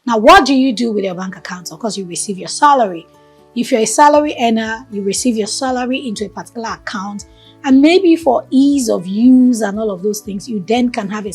Now, what do you do with your bank account? Of course, you receive your salary. If you're a salary earner, you receive your salary into a particular account, and maybe for ease of use and all of those things, you then can have a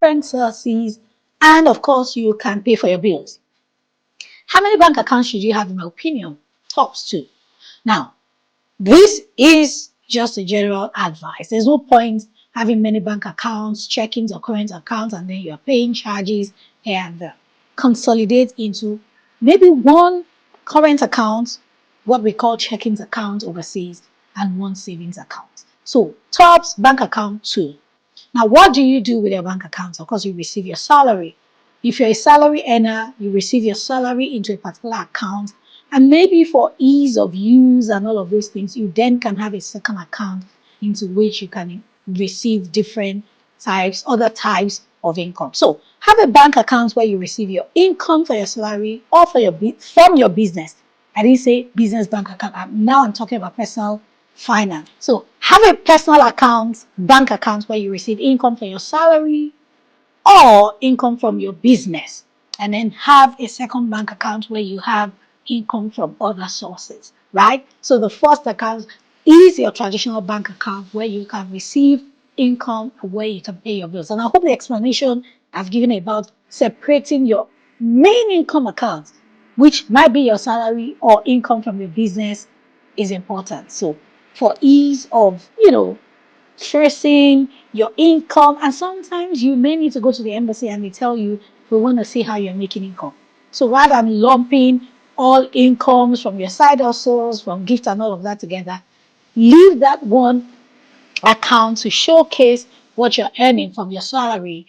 different sources, and of course, you can pay for your bills. How many bank accounts should you have, in my opinion? Tops two. Now, this is just a general advice. There's no point having many bank accounts, checkings or current accounts, and then you're paying charges here and there. Consolidate into maybe one current account, what we call checkings account overseas, and one savings account. So, tops bank account two. Now, what do you do with your bank account? Of course, you receive your salary. If you're a salary earner, you receive your salary into a particular account, and maybe for ease of use and all of those things, you then can have a second account into which you can receive different types, other types of income. So have a bank account where you receive your income for your salary or for from your business. I didn't say business bank account. Now I'm talking about personal finance. So have a personal account, bank account where you receive income for your salary or income from your business, and then have a second bank account where you have income from other sources, right? So the first account is your traditional bank account where you can receive income, where you can pay your bills. And I hope the explanation I've given about separating your main income account, which might be your salary or income from your business, is important. So for ease of, tracing your income, and sometimes you may need to go to the embassy and they tell you, we want to see how you're making income. So rather than lumping all incomes from your side hustles, from gift and all of that together, leave that one account to showcase what you're earning from your salary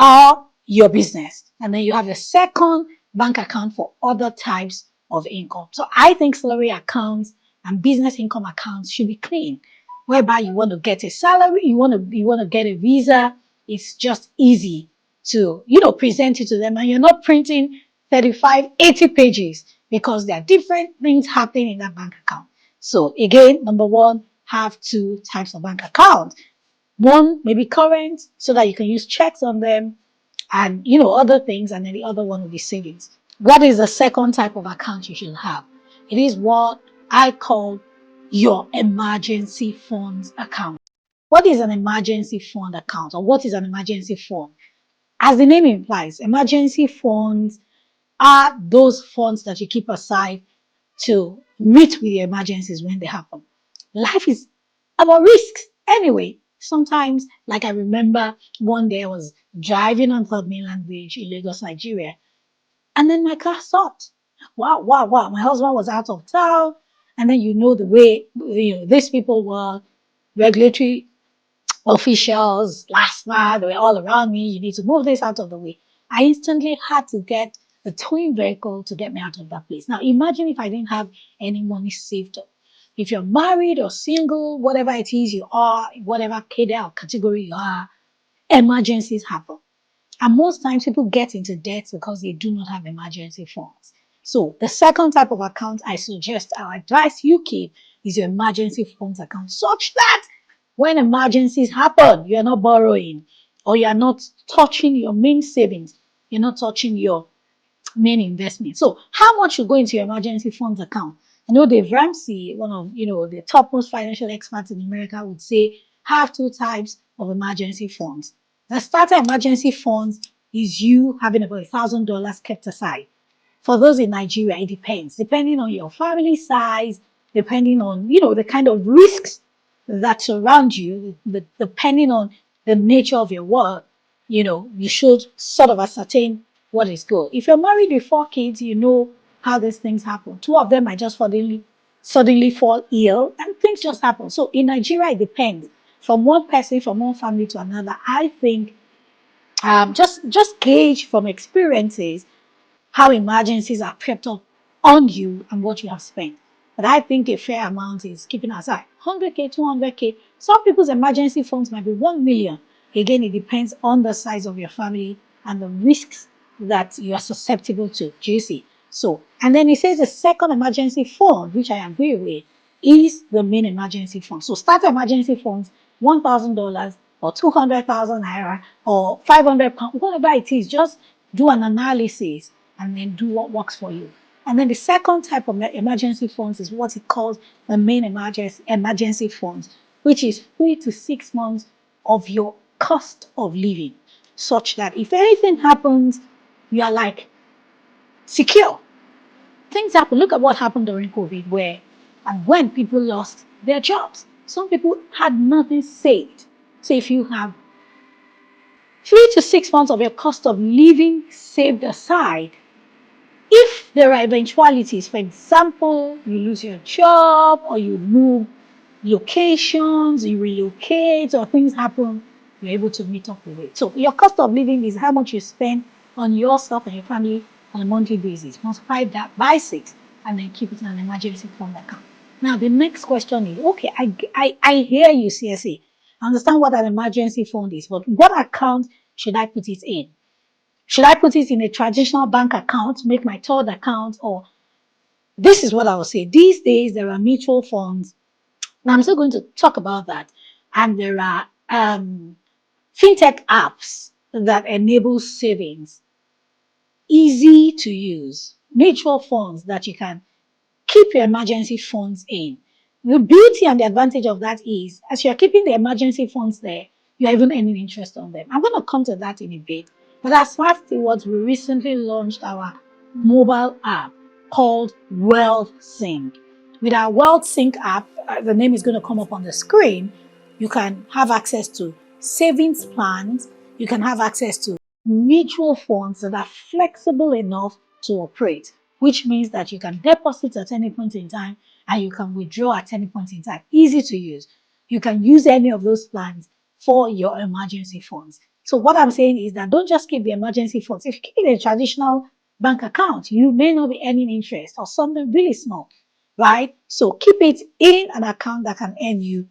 or your business. And then you have a second bank account for other types of income. So I think salary accounts and business income accounts should be clean, whereby you want to get a salary, you want to get a visa. It's just easy to present it to them, and you're not printing 35, 80 pages because there are different things happening in that bank account. So again, number one, have two types of bank account. One may be current so that you can use checks on them and other things, and then the other one will be savings. What is the second type of account you should have? It is what I call your emergency funds account. What is an emergency fund account, or what is an emergency fund? As the name implies, emergency funds are those funds that you keep aside to meet with your emergencies when they happen. Life is about risks anyway. Sometimes, like I remember one day I was driving on Third Mainland Bridge in Lagos, Nigeria, and then my car stopped. Wow, wow, wow. My husband was out of town. And then the way these people were, regulatory officials, last night, they were all around me. You need to move this out of the way. I instantly had to get a towing vehicle to get me out of that place. Now, imagine if I didn't have any money saved up. If you're married or single, whatever it is you are, whatever category you are, emergencies happen. And most times people get into debt because they do not have emergency funds. So the second type of account I suggest, I advise you keep is your emergency funds account, such that when emergencies happen, you're not borrowing or you're not touching your main savings. You're not touching your main investment. So how much you go into your emergency funds account? Dave Ramsey, one of the topmost financial experts in America, would say have two types of emergency funds. The starter emergency funds is you having about $1,000 kept aside. For those in Nigeria, it depends. Depending on your family size, depending on, the kind of risks that surround you, depending on the nature of your work, you should sort of ascertain what is good. If you're married with 4 kids, you know how these things happen. Two of them might just suddenly fall ill and things just happen. So in Nigeria, it depends. From one person, from one family to another, I think just gauge from experiences how emergencies are crept up on you and what you have spent. But I think a fair amount is keeping aside 100K, 200K. Some people's emergency funds might be 1 million. Again, it depends on the size of your family and the risks that you are susceptible to. Do you see? So, and then it says the second emergency fund, which I agree with, is the main emergency fund. So start emergency funds, $1,000 or 200,000 naira or 500 pounds, whatever it is, just do an analysis and then do what works for you. And then the second type of emergency funds is what it calls the main emergency funds, which is 3 to 6 months of your cost of living, such that if anything happens, you are like secure. Things happen. Look at what happened during COVID, where and when people lost their jobs. Some people had nothing saved. So if you have 3 to 6 months of your cost of living saved aside, if there are eventualities, for example, you lose your job or you move locations, you relocate, or things happen, you're able to meet up with it. So your cost of living is how much you spend on yourself and your family on a monthly basis. Multiply that by 6 and then keep it in an emergency fund account. Now, the next question is, okay, I hear you, CSA. I understand what an emergency fund is, but what account should I put it in? Should I put it in a traditional bank account, make my third account, or this is what I will say. These days, there are mutual funds. Now, I'm still going to talk about that. And there are fintech apps that enable savings, easy to use, mutual funds that you can keep your emergency funds in. The beauty and the advantage of that is, as you're keeping the emergency funds there, you're even earning interest on them. I'm going to come to that in a bit. But as Smart Stewards, we recently launched our mobile app called Wealth Sync. With our Wealth Sync app, the name is going to come up on the screen. You can have access to savings plans. You can have access to mutual funds that are flexible enough to operate, which means that you can deposit at any point in time and you can withdraw at any point in time. Easy to use. You can use any of those plans for your emergency funds. So what I'm saying is that don't just keep the emergency funds. If you keep it in a traditional bank account, you may not be earning interest or something really small, right? So keep it in an account that can earn you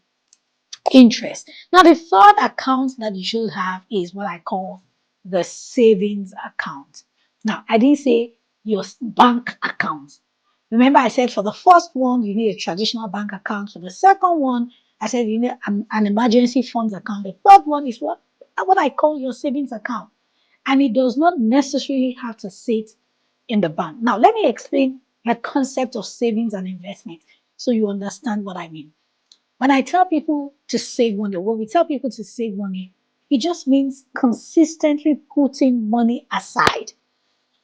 interest. Now, the third account that you should have is what I call the savings account. Now, I didn't say your bank account. Remember, I said for the first one, you need a traditional bank account. For the second one, I said you need an emergency funds account. The third one is what I call your savings account. And it does not necessarily have to sit in the bank. Now, let me explain the concept of savings and investment so you understand what I mean. When I tell people to save money, when we tell people to save money, it just means consistently putting money aside,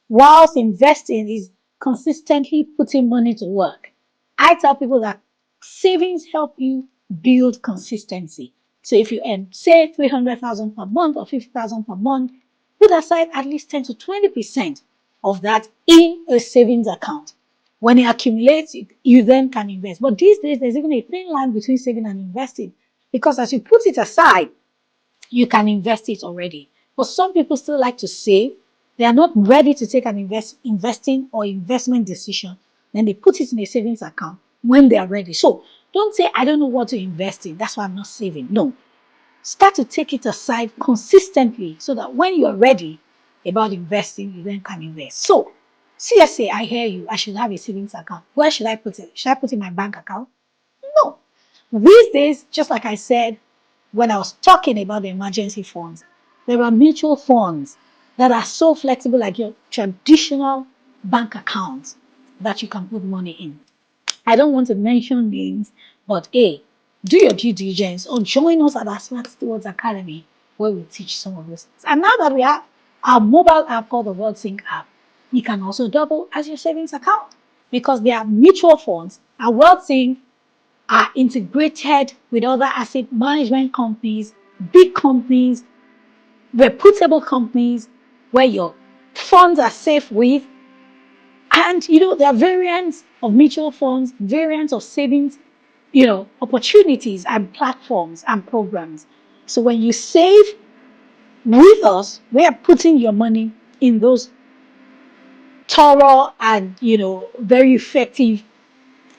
whilst investing is consistently putting money to work. I tell people that savings help you build consistency. So if you earn, say, 300,000 per month or 50,000 per month, put aside at least 10 to 20% of that in a savings account. When it accumulates, you then can invest. But these days, there's even a thin line between saving and investing, because as you put it aside, you can invest it already. But some people still like to save. They are not ready to take an investing or investment decision. Then they put it in a savings account when they are ready. So don't say, I don't know what to invest in, that's why I'm not saving. No. Start to take it aside consistently so that when you're ready about investing, you then can invest. So, CSA, I hear you. I should have a savings account. Where should I put it? Should I put it in my bank account? No. These days, just like I said when I was talking about the emergency funds, there are mutual funds that are so flexible, like your traditional bank accounts, that you can put money in. I don't want to mention names, but A, do your due diligence or join us at our Smart Stewards Academy where we teach some of those things. And now that we have our mobile app called the WorldSync app, you can also double as your savings account because they are mutual funds. And WorldSync are integrated with other asset management companies, big companies, reputable companies where your funds are safe with. And there are variants of mutual funds, variants of savings, opportunities and platforms and programs. So when you save with us, we are putting your money in those thorough and very effective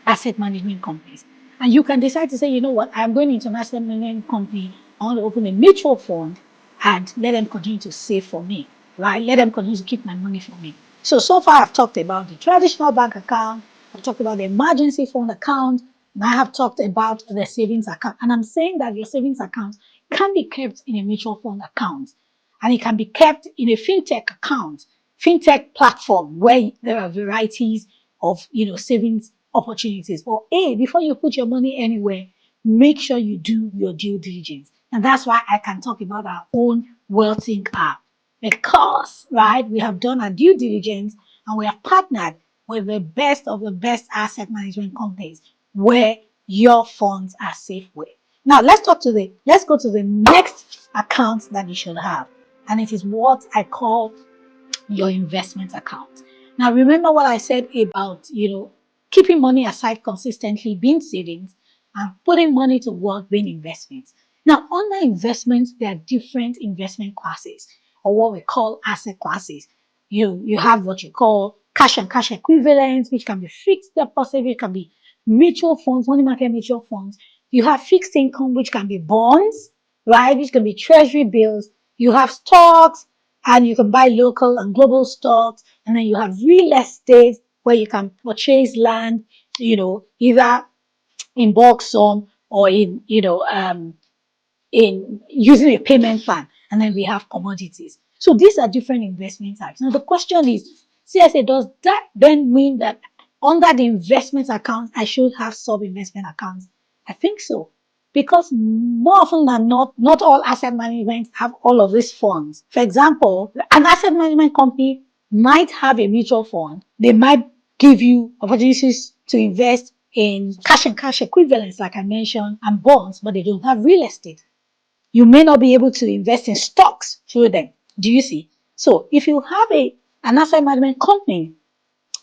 asset management companies. And you can decide to say, you know what, I'm going into an asset management company. I want to open a mutual fund and let them continue to save for me, right? Let them continue to keep my money for me. So far I've talked about the traditional bank account. I've talked about the emergency fund account. And I have talked about the savings account. And I'm saying that your savings account can be kept in a mutual fund account. And it can be kept in a fintech account, fintech platform where there are varieties of, savings opportunities. But before you put your money anywhere, make sure you do your due diligence. And that's why I can talk about our own WealthSync app. Because, right, we have done our due diligence and we have partnered with the best of the best asset management companies where your funds are safe with. Now let's go to the next account that you should have. And it is what I call your investment account. Now, remember what I said about, keeping money aside consistently, being savings, and putting money to work, being investments. Now, under investments, there are different investment classes, or what we call asset classes. You have what you call cash and cash equivalents, which can be fixed deposit, which can be mutual funds, money market mutual funds. You have fixed income, which can be bonds, right? Which can be treasury bills. You have stocks, and you can buy local and global stocks. And then you have real estate where you can purchase land, either in bulk sum or in using a payment plan. And then we have commodities. So these are different investment types. Now the question is, CSA, does that then mean that under the investment account, I should have sub-investment accounts? I think so. Because more often than not all asset management have all of these funds. For example, an asset management company might have a mutual fund. They might give you opportunities to invest in cash and cash equivalents, like I mentioned, and bonds, but they don't have real estate. You may not be able to invest in stocks through them. Do you see? So if you have an asset management company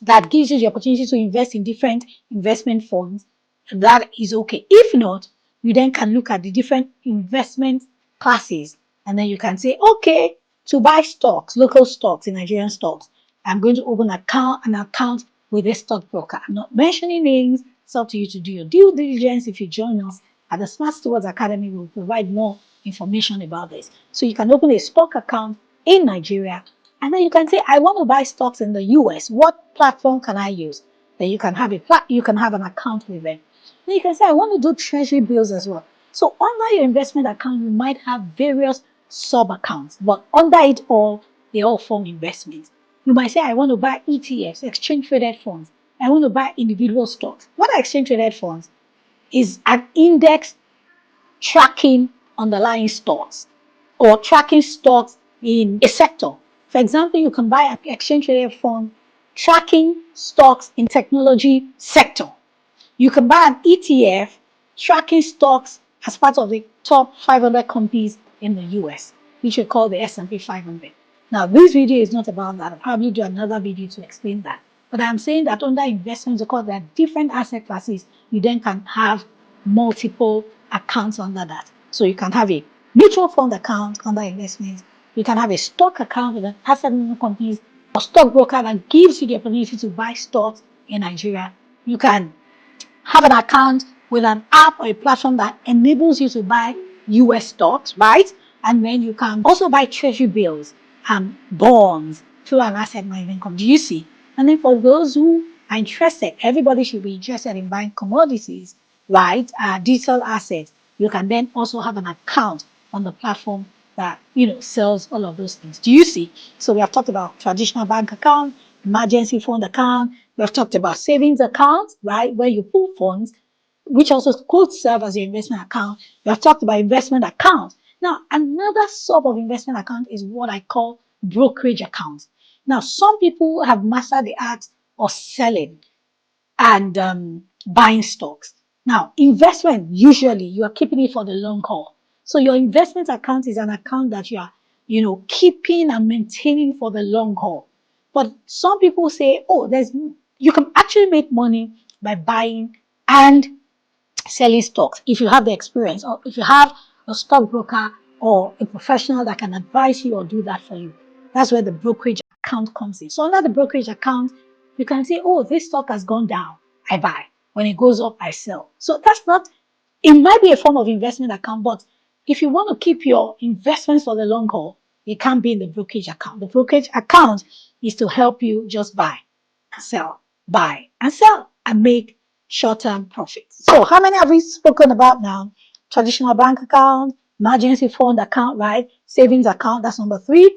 that gives you the opportunity to invest in different investment funds, that is okay. If not, you then can look at the different investment classes and then you can say, okay, to buy stocks, local stocks, in Nigerian stocks, I'm going to open an account with a stockbroker. I'm not mentioning names. It's up to you to do your due diligence. If you join us at the Smart Stewards Academy, we'll provide more information about this. So you can open a stock account in Nigeria And then you can say, I want to buy stocks in the US. What platform can I use? Then you can have you can have an account with them. Then you can say, I want to do treasury bills as well. So under your investment account, you might have various sub accounts, but under it all, they all form investments. You might say, I want to buy ETFs, exchange traded funds. I want to buy individual stocks. What are exchange traded funds? Is an index tracking underlying stocks or tracking stocks in a sector. For example, you can buy an exchange traded fund tracking stocks in technology sector. You can buy an ETF tracking stocks as part of the top 500 companies in the US, which we call the S&P 500. Now, this video is not about that. I'll probably do another video to explain that. But I'm saying that under investments, because there are different asset classes, you then can have multiple accounts under that. So you can have a mutual fund account under investments. You can have a stock account with an asset management company or stockbroker that gives you the opportunity to buy stocks in Nigeria. You can have an account with an app or a platform that enables you to buy US stocks, right? And then you can also buy treasury bills and bonds through an asset management company. Do you see? And then for those who are interested, everybody should be interested in buying commodities, right? Digital assets. You can then also have an account on the platform that sells all of those things. Do you see? So we have talked about traditional bank account, emergency fund account. We have talked about savings account, right, where you pull funds, which also could serve as your investment account. We have talked about investment account. Now, another sort of investment account is what I call brokerage account. Now, some people have mastered the art of selling and buying stocks. Now, investment, usually you are keeping it for the long haul. So your investment account is an account that you are, keeping and maintaining for the long haul. But some people say, oh, you can actually make money by buying and selling stocks if you have the experience or if you have a stockbroker or a professional that can advise you or do that for you. That's where the brokerage account comes in. So under the brokerage account, you can say, oh, this stock has gone down, I buy. When it goes up, I sell. So that's not, it might be a form of investment account, but if you want to keep your investments for the long haul, it can't be in the brokerage account. The brokerage account is to help you just buy and sell, buy and sell and make short-term profits. So how many have we spoken about now? Traditional bank account, emergency fund account, right? Savings account, that's number 3.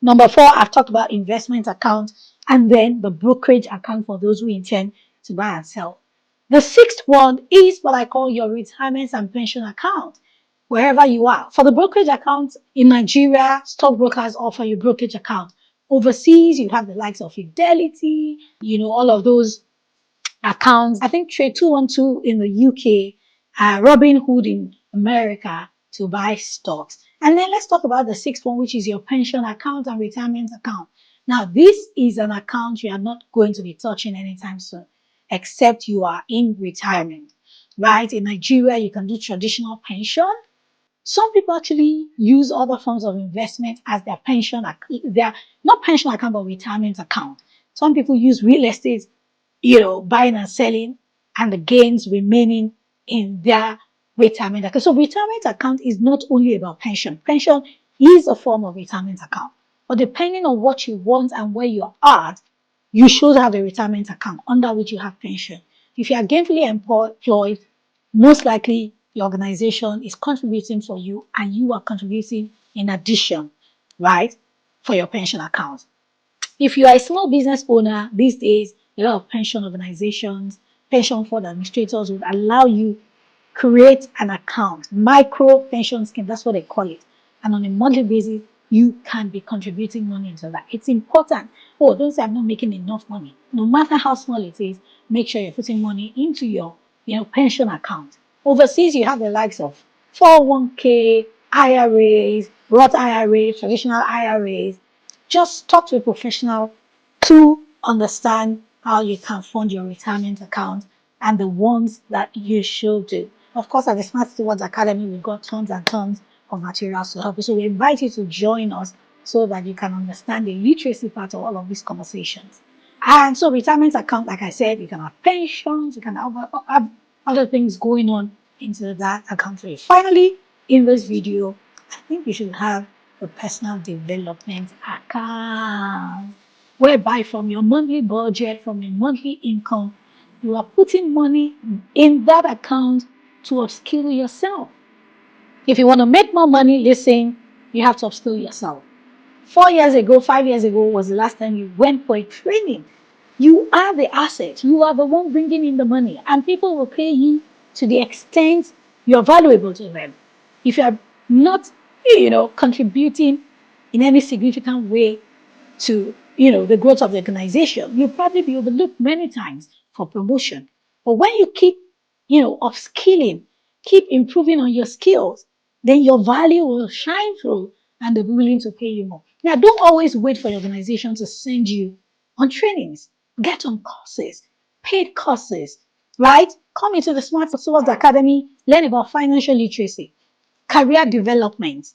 Number 4, I've talked about investment account and then the brokerage account for those who intend to buy and sell. The 6th one is what I call your retirement and pension account, wherever you are. For the brokerage account in Nigeria, stockbrokers offer you brokerage account. Overseas, you have the likes of Fidelity, all of those accounts. I think Trade 212 in the UK, Robinhood in America to buy stocks. And then let's talk about the 6th one, which is your pension account and retirement account. Now, this is an account you are not going to be touching anytime soon, except you are in retirement, right? In Nigeria, you can do traditional pension. Some people actually use other forms of investment as their their not pension account, but retirement account. Some people use real estate, buying and selling and the gains remaining in their retirement account. So retirement account is not only about pension. Pension is a form of retirement account. But depending on what you want and where you are at, you should have a retirement account under which you have pension. If you are gainfully employed, most likely the organization is contributing for you and you are contributing in addition, right, for your pension account. If you are a small business owner these days, a lot of pension organizations, pension fund administrators would allow you create an account, micro pension scheme, that's what they call it. And on a monthly basis, you can be contributing money into that. It's important. Oh, don't say I'm not making enough money. No matter how small it is, make sure you're putting money into your pension account. Overseas, you have the likes of 401k, IRAs, Roth IRAs, traditional IRAs. Just talk to a professional to understand how you can fund your retirement account and the ones that you should do. Of course, at the Smart Stewards Academy, we've got tons and tons of materials to help you. So we invite you to join us so that you can understand the literacy part of all of these conversations. And so retirement account, like I said, you can have pensions, you can have other things going on into that account. Finally, in this video, I think you should have a personal development account, whereby from your monthly budget, from your monthly income, you are putting money in that account to upskill yourself. If you want to make more money, listen, you have to upskill yourself. 4 years ago, 5 years ago was the last time you went for a training. You are the asset. You are the one bringing in the money, and people will pay you to the extent you're valuable to them. If you are not, contributing in any significant way to, the growth of the organization, you'll probably be overlooked many times for promotion. But when you keep, upskilling, keep improving on your skills, then your value will shine through and they'll be willing to pay you more. Now, don't always wait for your organization to send you on trainings. Get on courses, paid courses, right? Come into the Smart Stewards Academy, learn about financial literacy, career development.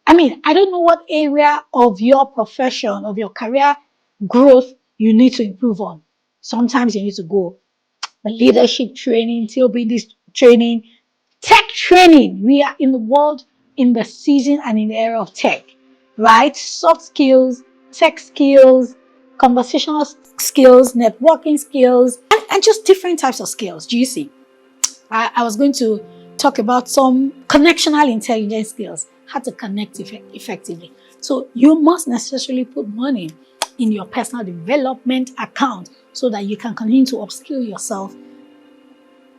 I don't know what area of your profession, of your career growth you need to improve on. Sometimes you need to go leadership training, team building training, tech training. We are in the world, in the season and in the era of tech, right? Soft skills, tech skills, conversational skills, networking skills, and just different types of skills. Do you see? I was going to talk about some connectional intelligence skills, how to connect effectively. So you must necessarily put money in your personal development account so that you can continue to upskill yourself.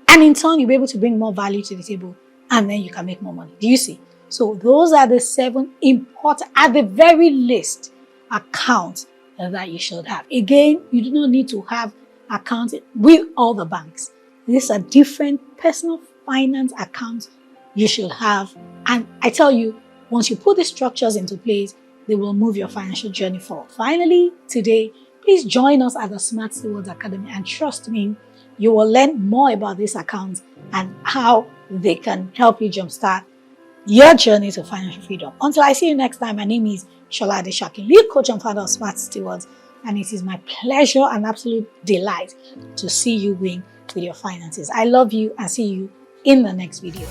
And in turn, you'll be able to bring more value to the table and then you can make more money. Do you see? So those are the 7 important, at the very least, accounts that you should have. Again, you do not need to have accounts with all the banks. These are different personal finance accounts you should have. And I tell you, once you put the structures into place, they will move your financial journey forward. Finally, today, please join us at the Smart Stewards Academy and trust me, you will learn more about these accounts and how they can help you jumpstart your journey to financial freedom. Until I see you next time, my name is Shola Adeshakin, lead coach and founder of Smart Stewards, and it is my pleasure and absolute delight to see you win with your finances. I love you and see you in the next video.